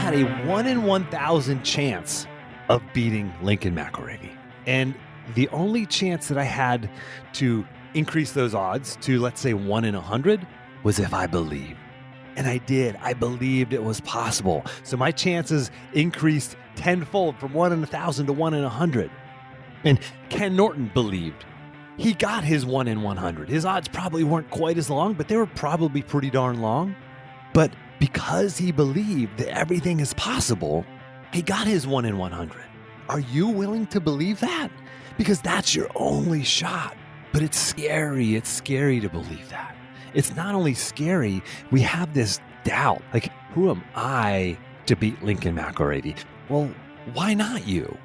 had a 1 in 1,000 chance of beating Lincoln McIlravy. And the only chance that I had to increase those odds to, let's say, 1 in 100 was if I believed. And I did. I believed it was possible. So my chances increased tenfold from 1 in 1,000 to 1 in 100. And Ken Norton believed. He got his 1 in 100. His odds probably weren't quite as long, but they were probably pretty darn long. But because he believed that everything is possible, he got his 1 in 100. Are you willing to believe that? Because that's your only shot. But it's scary. It's scary to believe that. It's not only scary, we have this doubt. Like, who am I to beat Lincoln McIlravy? Well, why not you?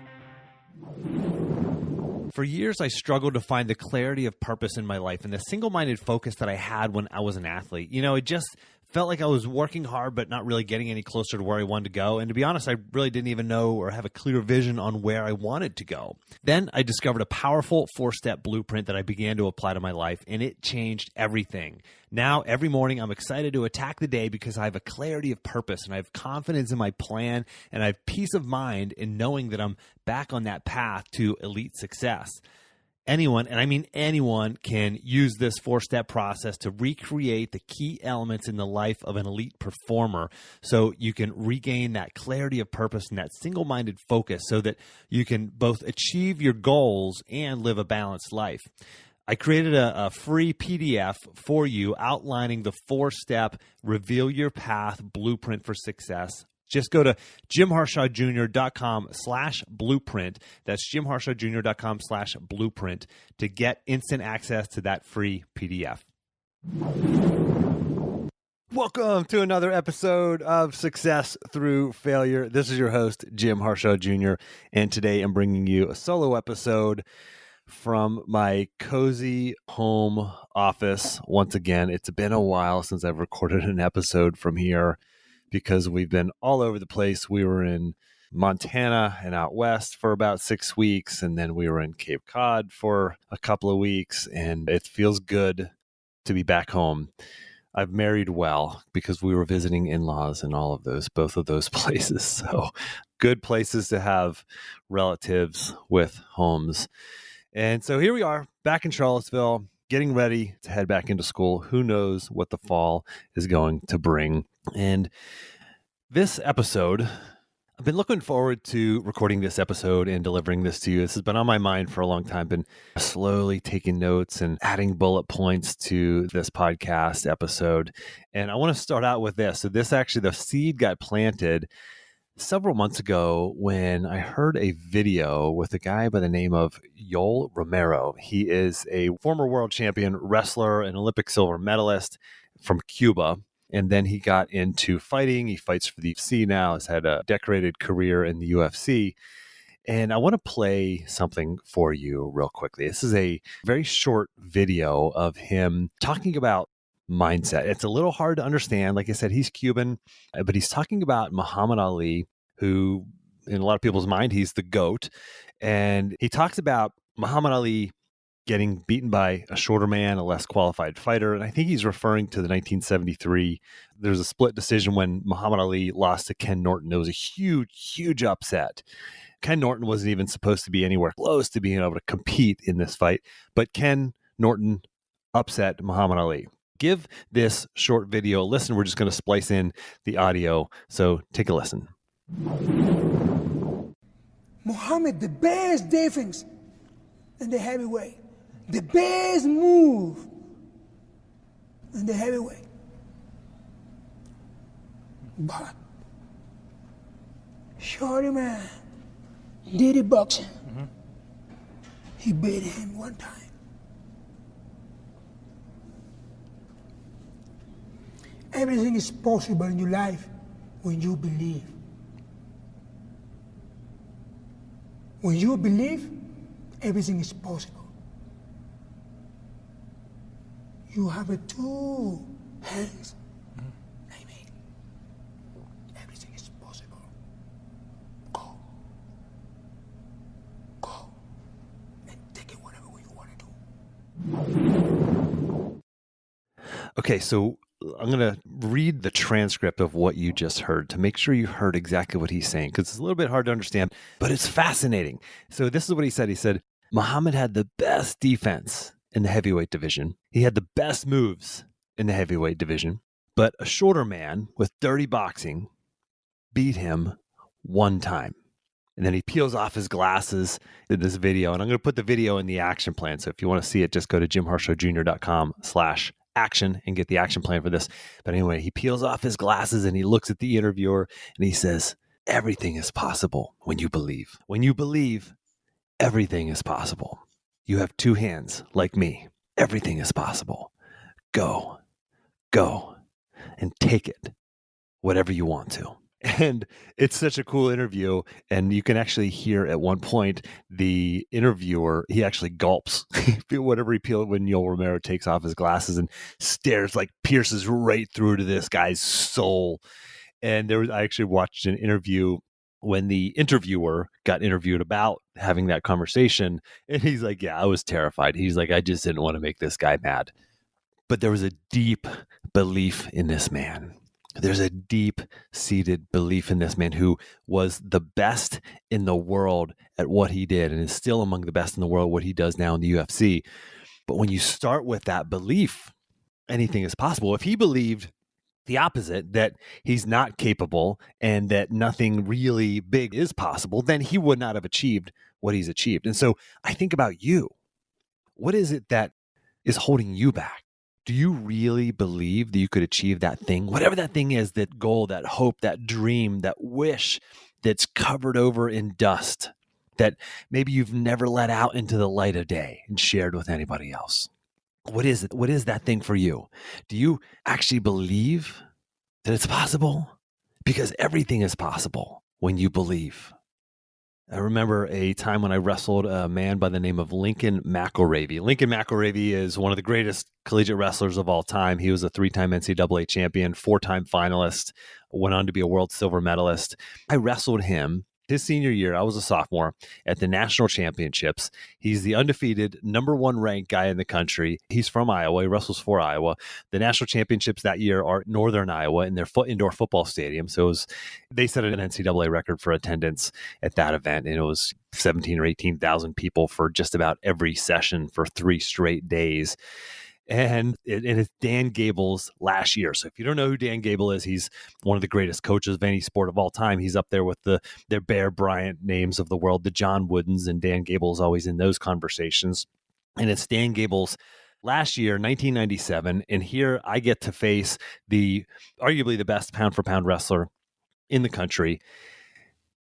For years, I struggled to find the clarity of purpose in my life and the single-minded focus that I had when I was an athlete. It just felt like I was working hard but not really getting any closer to where I wanted to go. And to be honest, I really didn't even know or have a clear vision on where I wanted to go. Then I discovered a powerful 4-step blueprint that I began to apply to my life, and it changed everything. Now, every morning, I'm excited to attack the day because I have a clarity of purpose and I have confidence in my plan and I have peace of mind in knowing that I'm back on that path to elite success. Anyone, and I mean anyone, can use this 4-step process to recreate the key elements in the life of an elite performer so you can regain that clarity of purpose and that single-minded focus so that you can both achieve your goals and live a balanced life. I created a free PDF for you outlining the 4-step Reveal Your Path Blueprint for Success. Just go to jimharshawjr.com/blueprint. That's jimharshawjr.com/blueprint to get instant access to that free PDF. Welcome to another episode of Success Through Failure. This is your host, Jim Harshaw Jr., and today I'm bringing you a solo episode from my cozy home office. Once again, it's been a while since I've recorded an episode from here, because we've been all over the place. We were in Montana and out west for about 6 weeks, and then we were in Cape Cod for a couple of weeks, and it feels good to be back home. I've married well because we were visiting in-laws in both of those places. So good places to have relatives with homes. And so here we are back in Charlottesville, getting ready to head back into school. Who knows what the fall is going to bring. And this episode, I've been looking forward to recording this episode and delivering this to you. This has been on my mind for a long time. Been slowly taking notes and adding bullet points to this podcast episode. And I want to start out with this. So the seed got planted several months ago when I heard a video with a guy by the name of Yoel Romero. He is a former world champion wrestler and Olympic silver medalist from Cuba. And then he got into fighting. He fights for the UFC now, has had a decorated career in the UFC. And I want to play something for you real quickly. This is a very short video of him talking about mindset. It's a little hard to understand. Like I said, he's Cuban, but he's talking about Muhammad Ali, who in a lot of people's mind, he's the GOAT. And he talks about Muhammad Ali getting beaten by a shorter man, a less qualified fighter. And I think he's referring to the 1973. There's a split decision when Muhammad Ali lost to Ken Norton. It was a huge, huge upset. Ken Norton wasn't even supposed to be anywhere close to being able to compete in this fight, but Ken Norton upset Muhammad Ali. Give this short video a listen. We're just going to splice in the audio. So take a listen. Muhammad, the best defense in the heavyweight. The best move in the heavyweight. But shorty man did it boxing. He beat him one time. Everything is possible in your life when you believe. When you believe, everything is possible. You have two hands. I mean, everything is possible. Go. Go. And take it whatever way you want to do. Okay, so I'm going to read the transcript of what you just heard to make sure you heard exactly what he's saying, because it's a little bit hard to understand, but it's fascinating. So this is what he said. He said, Muhammad had the best defense in the heavyweight division. He had the best moves in the heavyweight division, but a shorter man with dirty boxing beat him one time. And then he peels off his glasses in this video. And I'm going to put the video in the action plan. So if you want to see it, just go to jimharshawjr.com/action and get the action plan for this. But anyway, he peels off his glasses and he looks at the interviewer and he says, everything is possible when you believe. When you believe, everything is possible. You have two hands like me. Everything is possible. Go and take it, whatever you want to. And it's such a cool interview. And you can actually hear at one point, the interviewer, he actually gulps whatever he peeled when Yoel Romero takes off his glasses and stares, like pierces right through to this guy's soul. And I actually watched an interview when the interviewer got interviewed about having that conversation. And he's like, yeah, I was terrified. He's like, I just didn't want to make this guy mad. But there was a deep belief in this man. There's a deep-seated belief in this man who was the best in the world at what he did and is still among the best in the world what he does now in the UFC. But when you start with that belief, anything is possible. If he believed the opposite, that he's not capable and that nothing really big is possible, then he would not have achieved what he's achieved. And so I think about you. What is it that is holding you back? Do you really believe that you could achieve that thing? Whatever that thing is, that goal, that hope, that dream, that wish that's covered over in dust, that maybe you've never let out into the light of day and shared with anybody else. What is it? What is that thing for you? Do you actually believe that it's possible? Because everything is possible when you believe. I remember a time when I wrestled a man by the name of Lincoln McElravy. Lincoln McElravy is one of the greatest collegiate wrestlers of all time. He was a 3-time NCAA champion, 4-time finalist, went on to be a world silver medalist. I wrestled him his senior year. I was a sophomore at the national championships. He's the undefeated #1 ranked guy in the country. He's from Iowa. He wrestles for Iowa. The national championships that year are Northern Iowa in their indoor football stadium. So they set an NCAA record for attendance at that event. And it was 17 or 18,000 people for just about every session for 3 straight days. And it's Dan Gable's last year. So if you don't know who Dan Gable is, he's one of the greatest coaches of any sport of all time. He's up there with their Bear Bryant names of the world, the John Woodens, and Dan Gable's always in those conversations. And it's Dan Gable's last year, 1997. And here I get to face arguably the best pound for pound wrestler in the country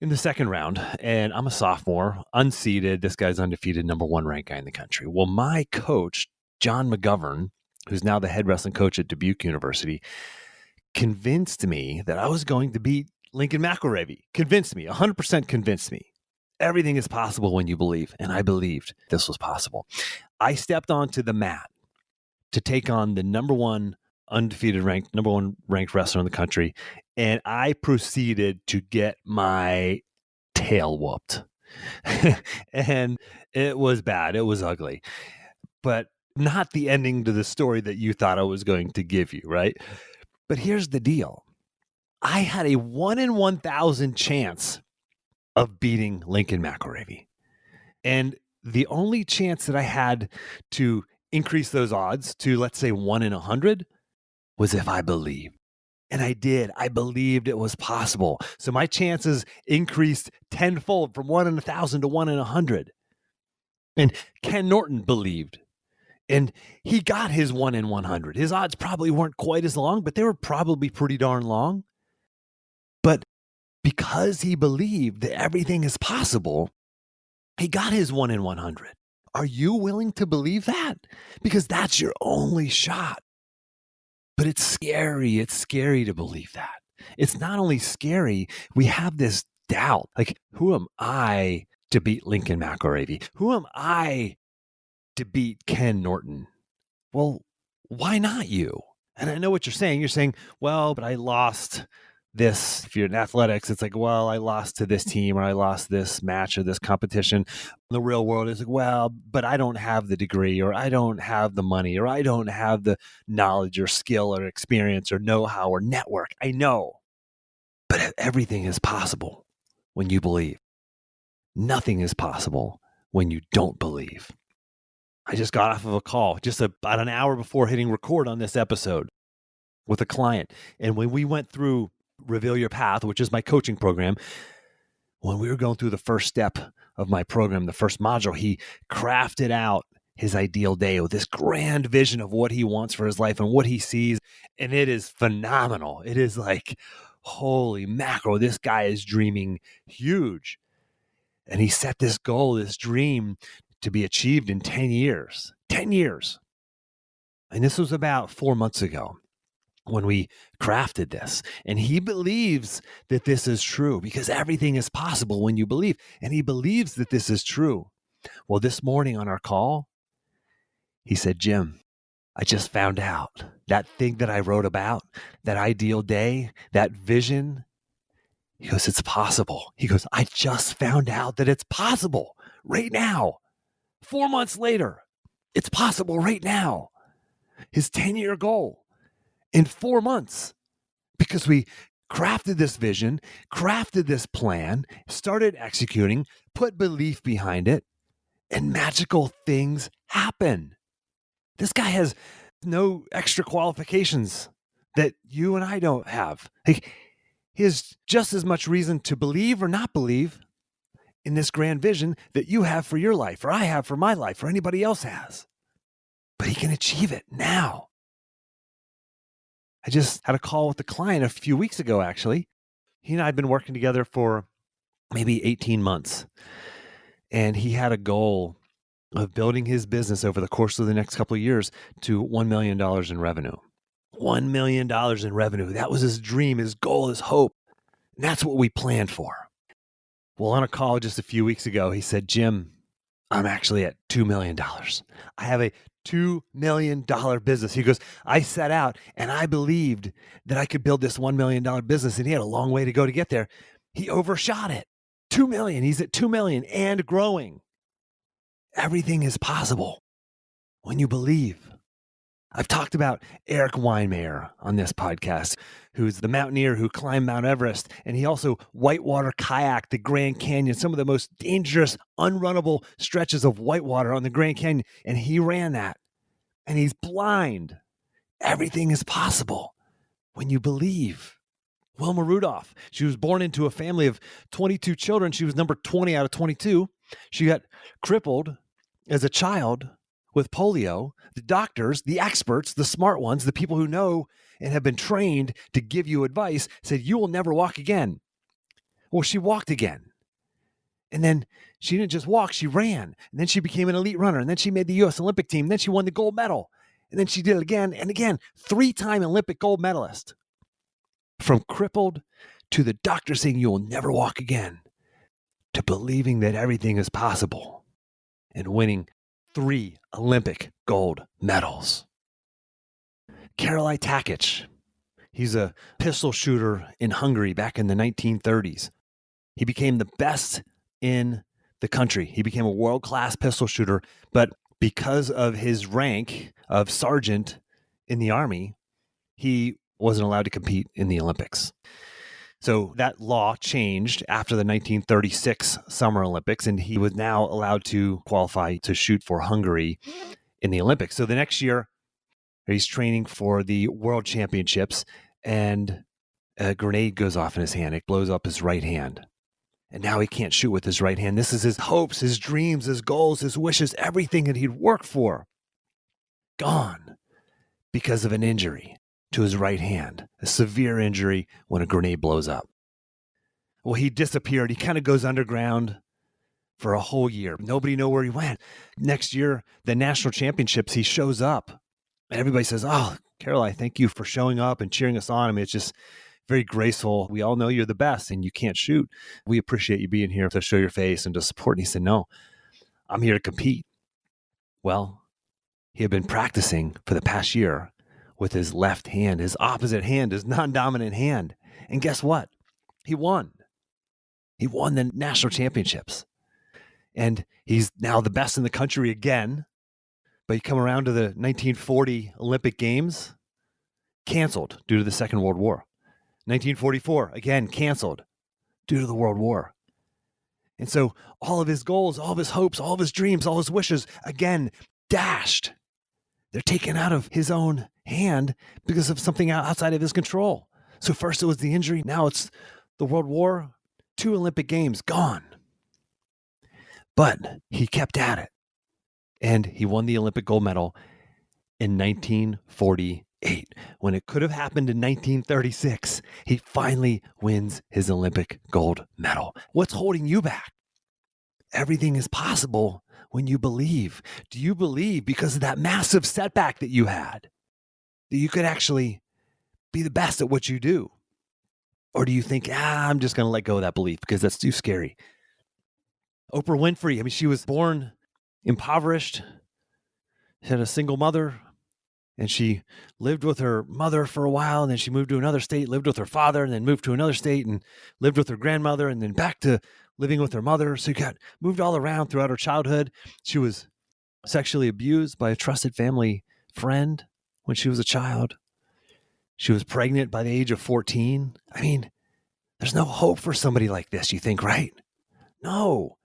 in the second round. And I'm a sophomore, unseeded. This guy's undefeated, #1 ranked guy in the country. Well, my coach, John McGovern, who's now the head wrestling coach at Dubuque University, convinced me that I was going to beat Lincoln McElravy. Convinced me, 100% convinced me. Everything is possible when you believe. And I believed this was possible. I stepped onto the mat to take on the #1 undefeated ranked, #1 ranked wrestler in the country. And I proceeded to get my tail whooped. And it was bad. It was ugly. But not the ending to the story that you thought I was going to give you, right? But here's the deal. I had a 1 in 1,000 chance of beating Lincoln McElravy. And the only chance that I had to increase those odds to, let's say, 1 in 100 was if I believed. And I did. I believed it was possible. So my chances increased tenfold from 1 in 1,000 to 1 in 100. And Ken Norton believed. And he got his 1 in 100. His odds probably weren't quite as long, but they were probably pretty darn long. But because he believed that everything is possible, he got his 1 in 100. Are you willing to believe that? Because that's your only shot. But it's scary. It's scary to believe that. It's not only scary, we have this doubt. Like, who am I to beat Lincoln McElravy? Who am I to beat Ken Norton? Well, why not you? And I know what you're saying. You're saying, well, but I lost this. If you're in athletics, it's like, well, I lost to this team, or I lost this match or this competition. The real world is like, well, but I don't have the degree, or I don't have the money, or I don't have the knowledge or skill or experience or know-how or network. I know, but everything is possible when you believe. Nothing is possible when you don't believe. I just got off of a call just about an hour before hitting record on this episode with a client. And when we went through Reveal Your Path, which is my coaching program, when we were going through the first step of my program, the first module, he crafted out his ideal day with this grand vision of what he wants for his life and what he sees. And it is phenomenal. It is like, holy mackerel, this guy is dreaming huge. And he set this goal, this dream, to be achieved in 10 years. 10 years. And this was about 4 months ago when we crafted this. And he believes that this is true because everything is possible when you believe. And he believes that this is true. Well, this morning on our call, he said, Jim, I just found out that thing that I wrote about, that ideal day, that vision. He goes, it's possible. He goes, I just found out that it's possible right now. 4 months later, it's possible right now. His 10-year goal in 4 months, because we crafted this vision, crafted this plan, started executing, put belief behind it, and magical things happen. This guy has no extra qualifications that you and I don't have. He has just as much reason to believe or not believe in this grand vision that you have for your life, or I have for my life, or anybody else has. But he can achieve it now. I just had a call with a client a few weeks ago, actually. He and I had been working together for maybe 18 months. And he had a goal of building his business over the course of the next couple of years to $1 million in revenue. $1 million in revenue. That was his dream, his goal, his hope. And that's what we planned for. Well, on a call just a few weeks ago, he said, Jim, I'm actually at $2 million. I have a $2 million business. He goes, I set out and I believed that I could build this $1 million business, and he had a long way to go to get there. He overshot it. 2 million. He's at 2 million and growing. Everything is possible when you believe. I've talked about Eric Weinmayer on this podcast, who's the mountaineer who climbed Mount Everest, and he also whitewater kayaked the Grand Canyon, some of the most dangerous, unrunnable stretches of whitewater on the Grand Canyon, and he ran that, and he's blind. Everything is possible when you believe. Wilma Rudolph, she was born into a family of 22 children. She was number 20 out of 22. She got crippled as a child with polio. The doctors, the experts, the smart ones, the people who know and have been trained to give you advice said, you will never walk again. Well, she walked again. And then she didn't just walk, she ran. And then she became an elite runner. And then she made the U.S. Olympic team. And then she won the gold medal. And then she did it again and again. 3-time Olympic gold medalist. From crippled to the doctor saying you will never walk again, to believing that everything is possible and winning 3 Olympic gold medals. Takich, he's a pistol shooter in Hungary back in the 1930s. He became the best in the country. He became a world-class pistol shooter, but because of his rank of sergeant in the army, he wasn't allowed to compete in the Olympics. So that law changed after the 1936 Summer Olympics, and he was now allowed to qualify to shoot for Hungary in the Olympics. So the next year, he's training for the World Championships, and a grenade goes off in his hand. It blows up his right hand. And now he can't shoot with his right hand. This is his hopes, his dreams, his goals, his wishes, everything that he'd worked for. Gone because of an injury to his right hand, a severe injury when a grenade blows up. Well, he disappeared. He kind of goes underground for a whole year. Nobody knew where he went. Next year, the national championships, he shows up. And everybody says, oh, Caroline, thank you for showing up and cheering us on. I mean, it's just very graceful. We all know you're the best and you can't shoot. We appreciate you being here to show your face and to support. And he said, no, I'm here to compete. Well, he had been practicing for the past year with his left hand, his opposite hand, his non-dominant hand. And guess what? He won. He won the national championships. And he's now the best in the country again. But you come around to the 1940 Olympic Games, canceled due to the Second World War. 1944, again, canceled due to the World War. And so all of his goals, all of his hopes, all of his dreams, all his wishes, again, dashed. They're taken out of his own hand because of something outside of his control. So first it was the injury. Now it's the World War. 2 Olympic Games gone. But he kept at it. And he won the Olympic gold medal in 1948. When it could have happened in 1936, he finally wins his Olympic gold medal. What's holding you back? Everything is possible when you believe. Do you believe because of that massive setback that you had that you could actually be the best at what you do? Or do you think, I'm just going to let go of that belief because that's too scary? Oprah Winfrey, she was born impoverished. She had a single mother, and she lived with her mother for a while, and then she moved to another state, lived with her father, and then moved to another state and lived with her grandmother, and then back to living with her mother. So she got moved all around throughout her childhood. She was sexually abused by a trusted family friend when she was a child. She was pregnant by the age of 14. There's no hope for somebody like this, you think, right? No.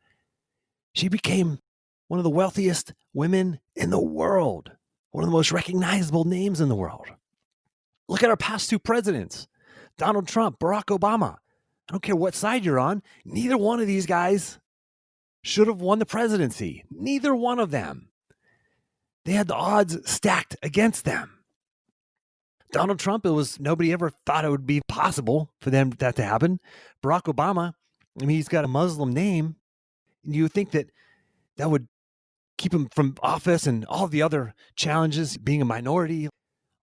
She became one of the wealthiest women in the world, one of the most recognizable names in the world. Look at our past 2 presidents, Donald Trump, Barack Obama. I don't care what side you're on. Neither one of these guys should have won the presidency. Neither one of them. They had the odds stacked against them. Donald Trump, nobody ever thought it would be possible for that to happen. Barack Obama, he's got a Muslim name. And you would think that would keep him from office, and all the other challenges, being a minority,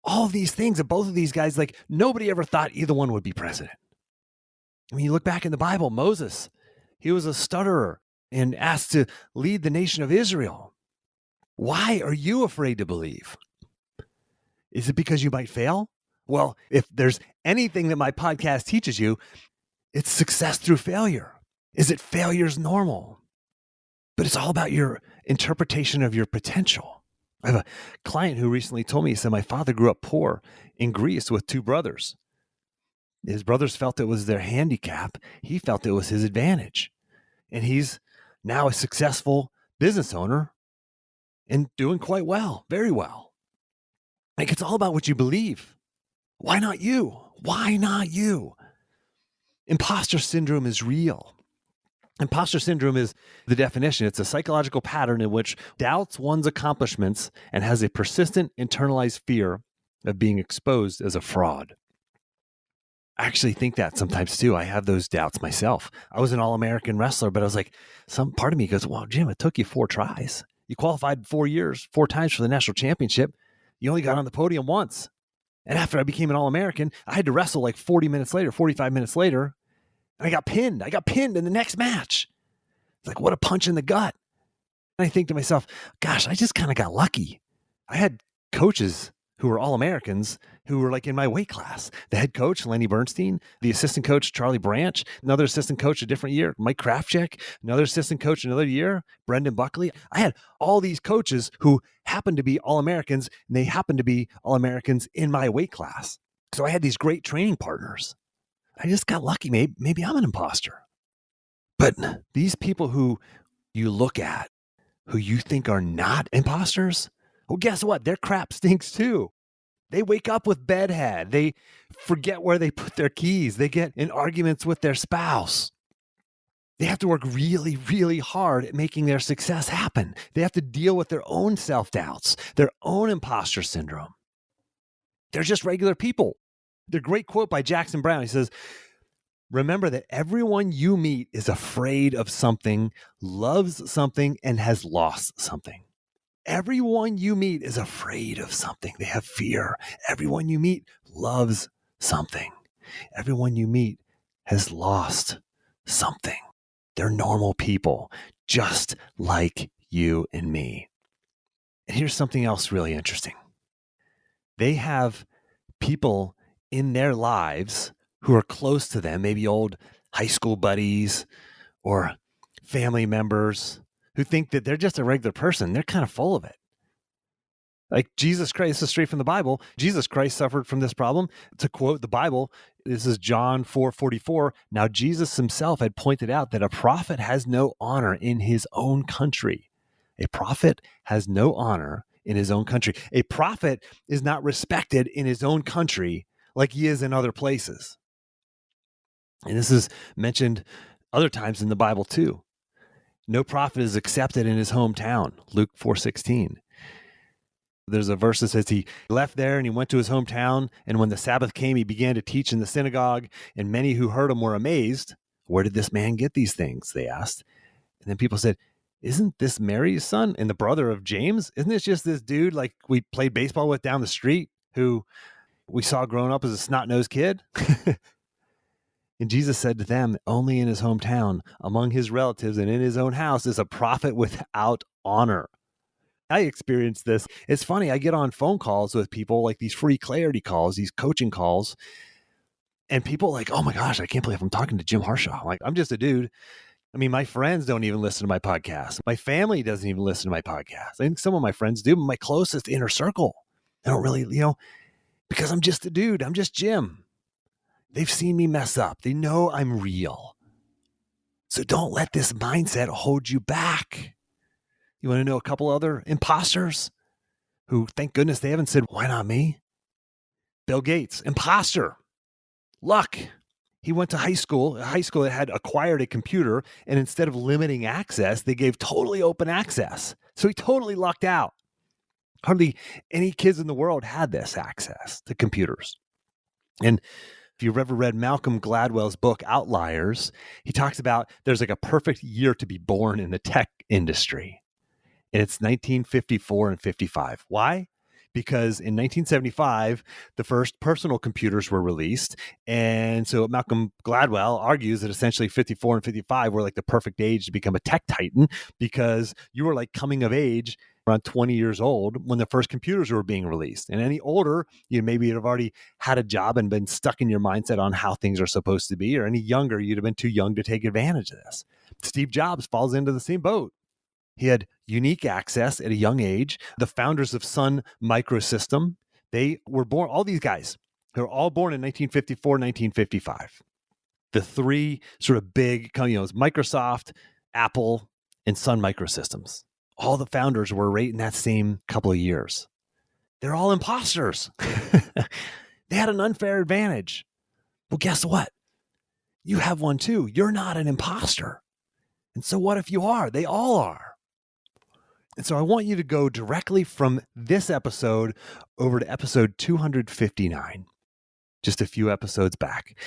all of these things of both of these guys, nobody ever thought either one would be president. You look back in the Bible, Moses, he was a stutterer and asked to lead the nation of Israel. Why are you afraid to believe? Is it because you might fail? Well, if there's anything that my podcast teaches you, it's success through failure. Is it failure's normal? But it's all about your interpretation of your potential. I have a client who recently told me, he said, my father grew up poor in Greece with 2 brothers. His brothers felt it was their handicap. He felt it was his advantage. And he's now a successful business owner and doing quite well, very well. It's all about what you believe. Why not you? Why not you? Imposter syndrome is real. Imposter syndrome is the definition. It's a psychological pattern in which doubts one's accomplishments and has a persistent internalized fear of being exposed as a fraud. I actually think that sometimes too. I have those doubts myself. I was an All-American wrestler, but I was like, some part of me goes, well, Jim, it took you 4 tries. You qualified 4 years, 4 times for the national championship. You only got on the podium once. And after I became an All-American, I had to wrestle 40 minutes later, 45 minutes later. And I got pinned. I got pinned in the next match. It's what a punch in the gut. And I think to myself, gosh, I just kind of got lucky. I had coaches who were All-Americans who were in my weight class. The head coach, Lenny Bernstein, the assistant coach, Charlie Branch, another assistant coach a different year, Mike Krafchick, another assistant coach another year, Brendan Buckley. I had all these coaches who happened to be All-Americans, and they happened to be All-Americans in my weight class. So I had these great training partners. I just got lucky. Maybe I'm an imposter. But these people who you look at, who you think are not imposters, well, guess what? Their crap stinks too. They wake up with bedhead. They forget where they put their keys. They get in arguments with their spouse. They have to work really, really hard at making their success happen. They have to deal with their own self-doubts, their own imposter syndrome. They're just regular people. The great quote by Jackson Brown, he says, remember that everyone you meet is afraid of something, loves something, and has lost something. Everyone you meet is afraid of something. They have fear. Everyone you meet loves something. Everyone you meet has lost something. They're normal people, just like you and me. And here's something else really interesting. They have people in their lives who are close to them, maybe old high school buddies or family members who think that they're just a regular person. They're kind of full of it. Like Jesus Christ, this is straight from the Bible. Jesus Christ suffered from this problem. To quote the Bible, this is John 4:44. Now, Jesus himself had pointed out that a prophet has no honor in his own country. A prophet has no honor in his own country. A prophet is not respected in his own country like he is in other places. And this is mentioned other times in the Bible too. No prophet is accepted in his hometown, Luke 4:16. There's a verse that says he left there and he went to his hometown. And when the Sabbath came, he began to teach in the synagogue. And many who heard him were amazed. Where did this man get these things? They asked. And then people said, isn't this Mary's son and the brother of James? Isn't this just this dude like we played baseball with down the street who we saw growing up as a snot-nosed kid? And Jesus said to them, only in his hometown, among his relatives and in his own house is a prophet without honor. I experienced this. It's funny. I get on phone calls with people, like these free clarity calls, these coaching calls, and people like, oh my gosh, I can't believe I'm talking to Jim Harshaw. I'm like, I'm just a dude. I mean, my friends don't even listen to my podcast. My family doesn't even listen to my podcast. I think some of my friends do, but my closest inner circle, I don't really, because I'm just a dude. I'm just Jim. They've seen me mess up. They know I'm real. So don't let this mindset hold you back. You want to know a couple other imposters who, thank goodness, they haven't said, why not me? Bill Gates, imposter. Luck. He went to high school that had acquired a computer, and instead of limiting access, they gave totally open access. So he totally lucked out. Hardly any kids in the world had this access to computers. And if you've ever read Malcolm Gladwell's book, Outliers, he talks about there's like a perfect year to be born in the tech industry. And it's 1954 and 55. Why? Because in 1975, the first personal computers were released. And so Malcolm Gladwell argues that essentially 54 and 55 were like the perfect age to become a tech titan, because you were like coming of age around 20 years old when the first computers were being released. And any older, maybe you'd have already had a job and been stuck in your mindset on how things are supposed to be, or any younger, you'd have been too young to take advantage of this. Steve Jobs falls into the same boat. He had unique access at a young age. The founders of Sun Microsystem, they were born, all these guys, they were all born in 1954, 1955. The three sort of big companies, Microsoft, Apple, and Sun Microsystems. All the founders were right in that same couple of years. They're all imposters. They had an unfair advantage. Well, guess what? You have one too. You're not an imposter. And so what if you are? They all are. And so I want you to go directly from this episode over to episode 259, just a few episodes back.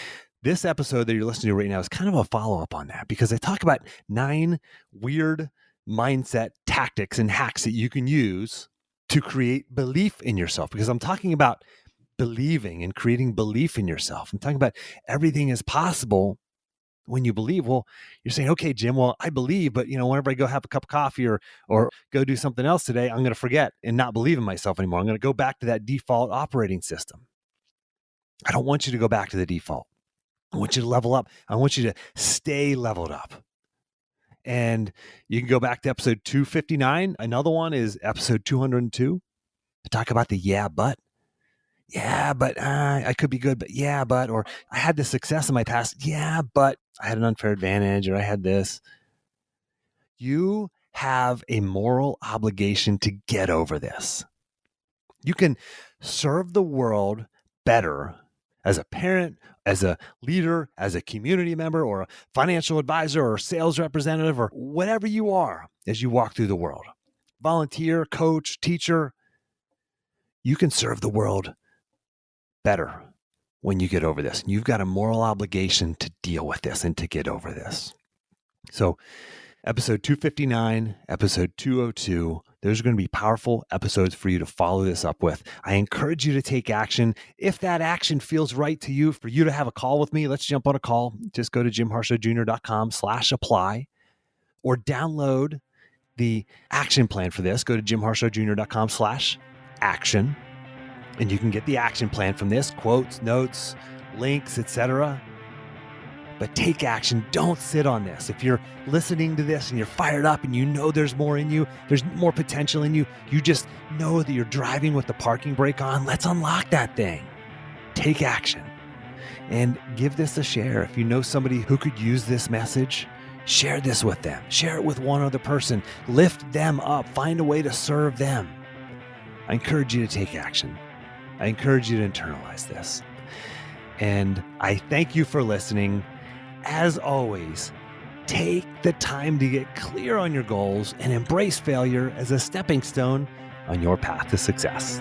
This episode that you're listening to right now is kind of a follow-up on that, because I talk about 9 weird mindset tactics and hacks that you can use to create belief in yourself, because I'm talking about believing and creating belief in yourself. I'm talking about everything is possible when you believe. Well, you're saying, okay, Jim, well, I believe, but whenever I go have a cup of coffee or go do something else today, I'm going to forget and not believe in myself anymore. I'm going to go back to that default operating system. I don't want you to go back to the default. I want you to level up. I want you to stay leveled up. And you can go back to episode 259. Another one is episode 202 to talk about the yeah, but I could be good, but or I had this success in my past. Yeah, but I had an unfair advantage, or I had this. You have a moral obligation to get over this. You can serve the world better as a parent, as a leader, as a community member, or a financial advisor, or a sales representative, or whatever you are as you walk through the world. Volunteer, coach, teacher. You can serve the world better when you get over this. You've got a moral obligation to deal with this and to get over this. So episode 259, episode 202, those are going to be powerful episodes for you to follow this up with. I encourage you to take action. If that action feels right to you, for you to have a call with me, let's jump on a call. Just go to jimharshawjr.com/apply or download the action plan for this. Go to jimharshawjr.com/action. And you can get the action plan from this, quotes, notes, links, etc. But take action. Don't sit on this. If you're listening to this and you're fired up and you know there's more in you, there's more potential in you, you just know that you're driving with the parking brake on, let's unlock that thing. Take action. And give this a share. If you know somebody who could use this message, share this with them. Share it with one other person. Lift them up. Find a way to serve them. I encourage you to take action. I encourage you to internalize this. And I thank you for listening. As always, take the time to get clear on your goals and embrace failure as a stepping stone on your path to success.